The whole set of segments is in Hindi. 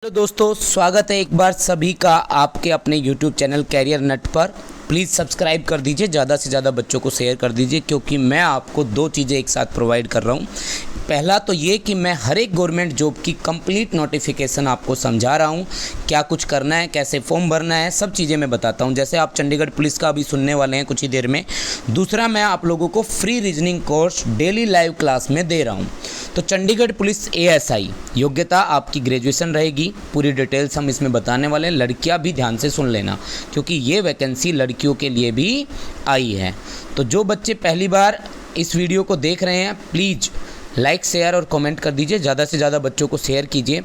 हेलो दोस्तों, स्वागत है एक बार सभी का आपके अपने YouTube चैनल कैरियर नट पर। प्लीज़ सब्सक्राइब कर दीजिए, ज़्यादा से ज़्यादा बच्चों को शेयर कर दीजिए, क्योंकि मैं आपको दो चीज़ें एक साथ प्रोवाइड कर रहा हूँ। पहला तो ये कि मैं हर एक गवर्नमेंट जॉब की कंप्लीट नोटिफिकेशन आपको समझा रहा हूँ, क्या कुछ करना है, कैसे फॉर्म भरना है, सब चीज़ें मैं बताता हूँ। जैसे आप चंडीगढ़ पुलिस का अभी सुनने वाले हैं कुछ ही देर में। दूसरा, मैं आप लोगों को free reasoning course daily live class में दे रहा हूँ। तो चंडीगढ़ पुलिस ASI योग्यता आपकी ग्रेजुएशन रहेगी, पूरी डिटेल्स हम इसमें बताने वाले हैं। लड़कियां भी ध्यान से सुन लेना, क्योंकि ये वैकेंसी लड़कियों के लिए भी आई है। तो जो बच्चे पहली बार इस वीडियो को देख रहे हैं, प्लीज़ लाइक, शेयर और कमेंट कर दीजिए, ज़्यादा से ज़्यादा बच्चों को शेयर कीजिए।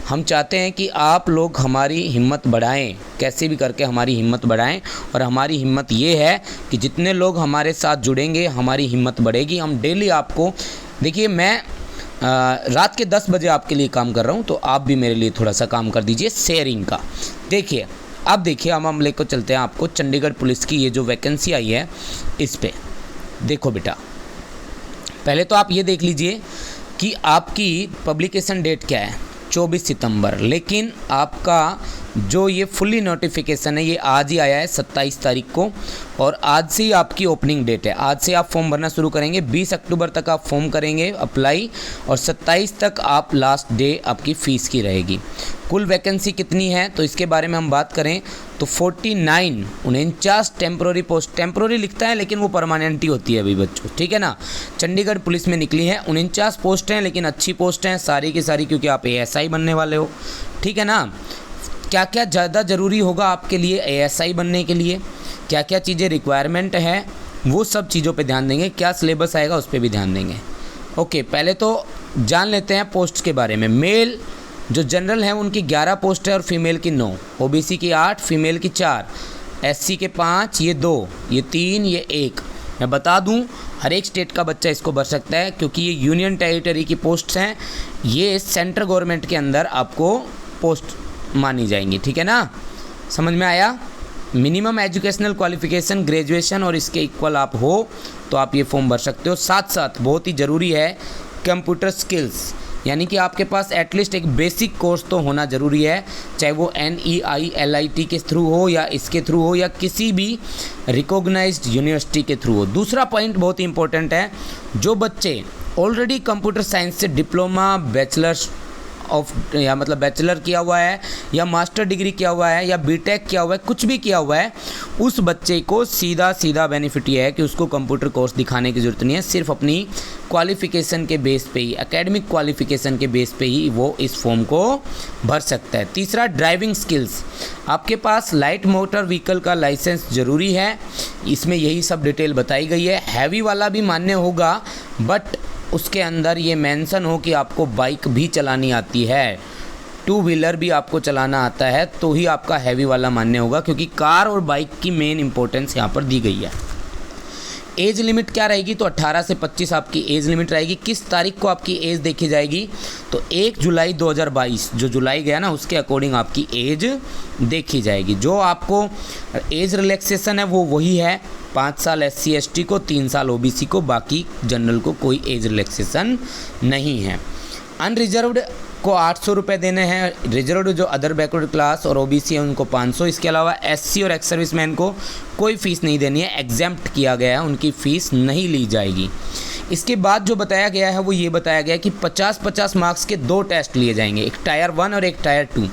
हम चाहते हैं कि आप लोग हमारी हिम्मत बढ़ाएं, कैसे भी करके हमारी हिम्मत बढ़ाएं। और हमारी हिम्मत ये है कि जितने लोग हमारे साथ जुड़ेंगे, हमारी हिम्मत बढ़ेगी। हम डेली आपको, देखिए, मैं रात के 10 बजे आपके लिए काम कर रहा हूँ, तो आप भी मेरे लिए थोड़ा सा काम कर दीजिए शेयरिंग का। देखिए, अब देखिए, हम लेकर चलते हैं आपको चंडीगढ़ पुलिस की ये जो वैकेंसी आई है इस पे। देखो बेटा, पहले तो आप ये देख लीजिए कि आपकी पब्लिकेशन डेट क्या है, 24 सितंबर। लेकिन आपका जो ये फुल्ली नोटिफिकेशन है ये आज ही आया है 27 तारीख को, और आज से ही आपकी ओपनिंग डेट है। आज से आप फॉर्म भरना शुरू करेंगे, 20 अक्टूबर तक आप फॉर्म करेंगे अप्लाई, और 27 तक आप लास्ट डे आपकी फ़ीस की रहेगी। कुल वैकेंसी कितनी है तो इसके बारे में हम बात करें तो 49 टेम्प्रोरी पोस्ट, टेम्प्रोरी लिखता है लेकिन वो परमानेंट ही होती है अभी बच्चों, ठीक है ना। चंडीगढ़ पुलिस में निकली है 49 पोस्ट हैं, लेकिन अच्छी पोस्ट हैं सारी की सारी, क्योंकि आप ASI बनने वाले हो, ठीक है ना। क्या क्या ज़्यादा ज़रूरी होगा आपके लिए ASI बनने के लिए, क्या क्या चीज़ें रिक्वायरमेंट है, वो सब चीज़ों पे ध्यान देंगे। क्या सिलेबस आएगा उस पर भी ध्यान देंगे। ओके, पहले तो जान लेते हैं पोस्ट के बारे में। मेल जो जनरल हैं उनकी 11 पोस्ट है और फीमेल की 9, OBC की 8, फीमेल की 4, SC के 5, ये 2, ये 3, ये 1। मैं बता दूं, हर एक स्टेट का बच्चा इसको भर सकता है, क्योंकि ये यूनियन टेरिटरी की पोस्ट्स हैं। ये सेंट्रल गवर्नमेंट के अंदर आपको पोस्ट मानी जाएंगी, ठीक है ना। समझ में आया। मिनिमम एजुकेशनल क्वालिफिकेशन ग्रेजुएशन और इसके इक्वल आप हो तो आप ये फॉर्म भर सकते हो। साथ साथ बहुत ही ज़रूरी है कंप्यूटर स्किल्स, यानी कि आपके पास एटलीस्ट एक बेसिक कोर्स तो होना ज़रूरी है, चाहे वो NEILIT के थ्रू हो या इसके थ्रू हो या किसी भी रिकॉग्नाइज्ड यूनिवर्सिटी के थ्रू हो। दूसरा पॉइंट बहुत ही इंपॉर्टेंट है, जो बच्चे ऑलरेडी कंप्यूटर साइंस से डिप्लोमा, बैचलर्स ऑफ या मतलब बैचलर किया हुआ है या मास्टर डिग्री किया हुआ है या BTech किया हुआ है, कुछ भी किया हुआ है, उस बच्चे को सीधा बेनिफिट ये है कि उसको कंप्यूटर कोर्स दिखाने की ज़रूरत नहीं है। सिर्फ अपनी क्वालिफ़िकेशन के बेस पे ही, एकेडमिक क्वालिफ़िकेशन के बेस पे ही वो इस फॉर्म को भर सकता है। तीसरा, ड्राइविंग स्किल्स। आपके पास लाइट मोटर व्हीकल का लाइसेंस ज़रूरी है, इसमें यही सब डिटेल बताई गई है। हैवी वाला भी मान्य होगा, बट उसके अंदर ये मेंशन हो कि आपको बाइक भी चलानी आती है, 2 व्हीलर भी आपको चलाना आता है, तो ही आपका हैवी वाला मान्य होगा, क्योंकि कार और बाइक की मेन इंपॉर्टेंस यहाँ पर दी गई है। एज लिमिट क्या रहेगी तो 18 से 25 आपकी एज लिमिट रहेगी। किस तारीख को आपकी एज देखी जाएगी तो 1 जुलाई 2022, जो जुलाई गया ना, उसके अकॉर्डिंग आपकी एज देखी जाएगी। जो आपको एज रिलैक्सेशन है वो वही है, 5 साल SC ST को, 3 साल OBC को, बाकी जनरल को कोई एज रिलैक्सेशन नहीं है। अनरिजर्व्ड को 800 रुपये देने हैं, रिजर्व्ड जो अदर बैकवर्ड क्लास और OBC है उनको 500। इसके अलावा SC और एक्स सर्विसमैन को कोई फ़ीस नहीं देनी है, एग्जैम्प्ट किया गया है, उनकी फ़ीस नहीं ली जाएगी। इसके बाद जो बताया गया है वो ये बताया गया है कि 50-50 मार्क्स के 2 टेस्ट लिए जाएंगे, एक टायर 1 और एक टायर 2।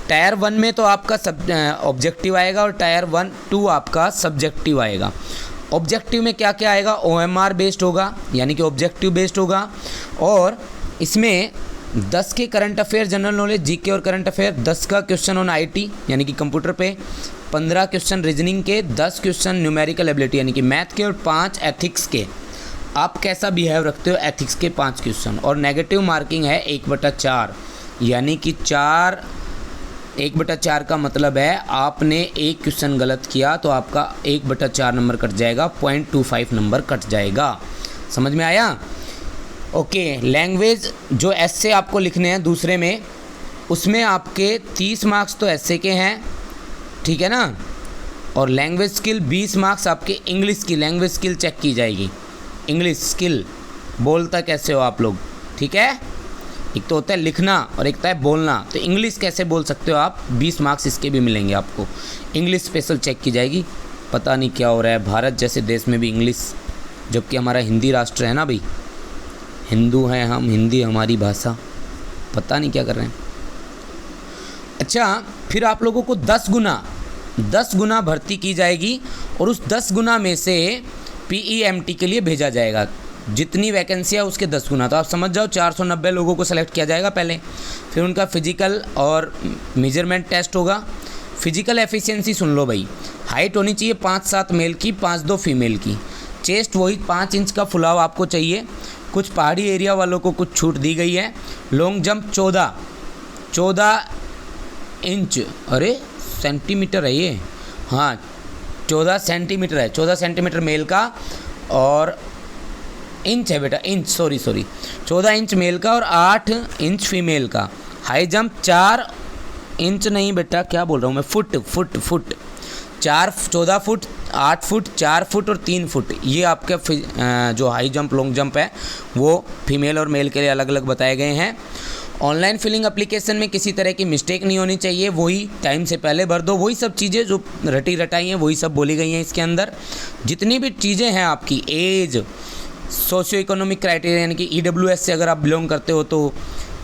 टायर 1 में तो आपका ऑब्जेक्टिव आएगा और टायर 2 आपका सब्जेक्टिव आएगा। ऑब्जेक्टिव में क्या क्या आएगा, OMR बेस्ड होगा, यानी कि ऑब्जेक्टिव बेस्ड होगा, और इसमें 10 के current affair, general knowledge, GK और करंट अफेयर, 10 का क्वेश्चन ऑन IT यानी कि कंप्यूटर पे, 15 क्वेश्चन रीजनिंग के, 10 क्वेश्चन न्यूमेरिकल एबिलिटी यानी कि मैथ के, और 5 एथिक्स के, आप कैसा बिहेव रखते हो एथिक्स के 5 क्वेश्चन। और नेगेटिव मार्किंग है 1/4, यानी कि 1/4 का मतलब है आपने एक क्वेश्चन गलत किया तो आपका 1/4 नंबर कट जाएगा, 0.25 नंबर कट जाएगा। समझ में आया। ओके, लैंग्वेज जो ऐसे आपको लिखने हैं दूसरे में, उसमें आपके 30 मार्क्स तो ऐसे के हैं, ठीक है ना। और लैंग्वेज स्किल 20 मार्क्स आपके इंग्लिश की लैंग्वेज स्किल चेक की जाएगी। इंग्लिश स्किल बोलता कैसे हो आप लोग, ठीक है। एक तो होता है लिखना और एक होता है बोलना। तो इंग्लिश कैसे बोल सकते हो आप, 20 मार्क्स इसके भी मिलेंगे आपको। इंग्लिश स्पेशल चेक की जाएगी। पता नहीं क्या हो रहा है, भारत जैसे देश में भी इंग्लिश, जबकि हमारा हिंदी राष्ट्र है ना भाई, हिंदू हैं हम, हिंदी हमारी भाषा, पता नहीं क्या कर रहे हैं। अच्छा, फिर आप लोगों को 10 गुना भर्ती की जाएगी और उस 10 गुना में से PEMT के लिए भेजा जाएगा। जितनी वैकेंसी है उसके 10 गुना। तो आप समझ जाओ 490 लोगों को सेलेक्ट किया जाएगा पहले। फिर उनका फिजिकल और मेजरमेंट टेस्ट होगा। फिजिकल एफिशिएंसी सुन लो भाई, हाइट होनी चाहिए 5'7" मेल की, 5'2" फीमेल की। चेस्ट वही 5 इंच का फुलाव आपको चाहिए। कुछ पहाड़ी एरिया वालों को कुछ छूट दी गई है। लॉन्ग जंप 14 इंच, अरे सेंटीमीटर है ये, हाँ 14 सेंटीमीटर है, 14 सेंटीमीटर मेल का और इंच है बेटा, इंच, सॉरी 14 इंच मेल का और 8 इंच फीमेल का। हाई जंप 4 इंच नहीं बेटा, क्या बोल रहा हूँ मैं, फुट 14 फुट, 8 फुट, 4 फुट और 3 फुट। ये आपका जो हाई जंप लॉन्ग जंप है वो फीमेल और मेल के लिए अलग अलग बताए गए हैं। ऑनलाइन फिलिंग एप्लीकेशन में किसी तरह की मिस्टेक नहीं होनी चाहिए, वही टाइम से पहले भर दो। वही सब चीज़ें जो रटी रटाई हैं वही सब बोली गई हैं इसके अंदर। जितनी भी चीज़ें हैं आपकी, एज, सोशियो इकोनॉमिक क्राइटेरिया यानी कि EWS से अगर आप बिलोंग करते हो तो,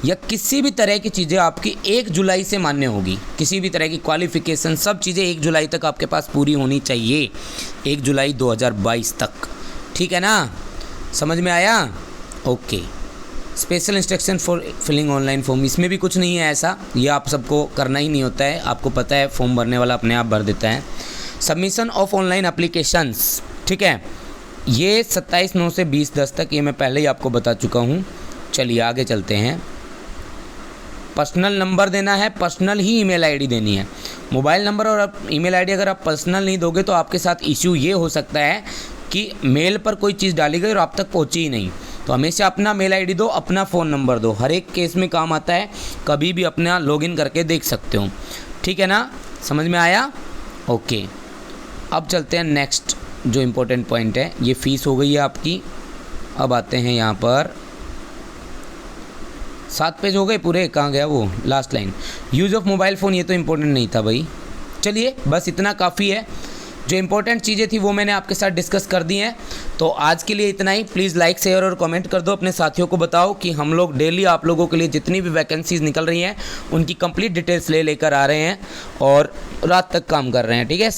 या किसी भी तरह की चीज़ें आपकी 1 जुलाई से मान्य होगी। किसी भी तरह की क्वालिफ़िकेशन, सब चीज़ें 1 जुलाई तक आपके पास पूरी होनी चाहिए, 1 जुलाई 2022 तक। ठीक है ना, समझ में आया? Okay. Special instruction for filling online form, इसमें भी कुछ नहीं है ऐसा, ये आप सबको करना ही नहीं होता है, आपको पता है फॉर्म भरने वाला अपने आप भर देता है। सबमिशन ऑफ ऑनलाइन एप्लीकेशंस, ठीक है, ये 27/9 से 20/10 तक, ये मैं पहले ही आपको बता चुका हूँ। चलिए आगे चलते हैं। पर्सनल नंबर देना है, पर्सनल ही ईमेल आईडी देनी है। मोबाइल नंबर और ईमेल आईडी अगर आप पर्सनल नहीं दोगे तो आपके साथ इश्यू ये हो सकता है कि मेल पर कोई चीज़ डाली गई और आप तक पहुँची ही नहीं। तो हमेशा अपना मेल आईडी दो, अपना फ़ोन नंबर दो, हर एक केस में काम आता है, कभी भी अपना लॉगिन करके देख सकते हो। ठीक है ना, समझ में आया? ओके। अब चलते हैं नेक्स्ट जो इम्पोर्टेंट पॉइंट है, ये फ़ीस हो गई है आपकी। अब आते हैं यहाँ पर, 7 पेज हो गए पूरे, कहाँ गया वो last line, use of mobile phone, ये तो इम्पोर्टेंट नहीं था भाई। चलिए बस इतना काफ़ी है, जो इम्पोर्टेंट चीज़ें थी वो मैंने आपके साथ डिस्कस कर दी हैं। तो आज के लिए इतना ही। प्लीज़ लाइक, शेयर और कमेंट कर दो, अपने साथियों को बताओ कि हम लोग डेली आप लोगों के लिए जितनी भी वैकेंसीज़ निकल रही हैं उनकी कंप्लीट डिटेल्स लेकर आ रहे हैं और रात तक काम कर रहे हैं। ठीक है।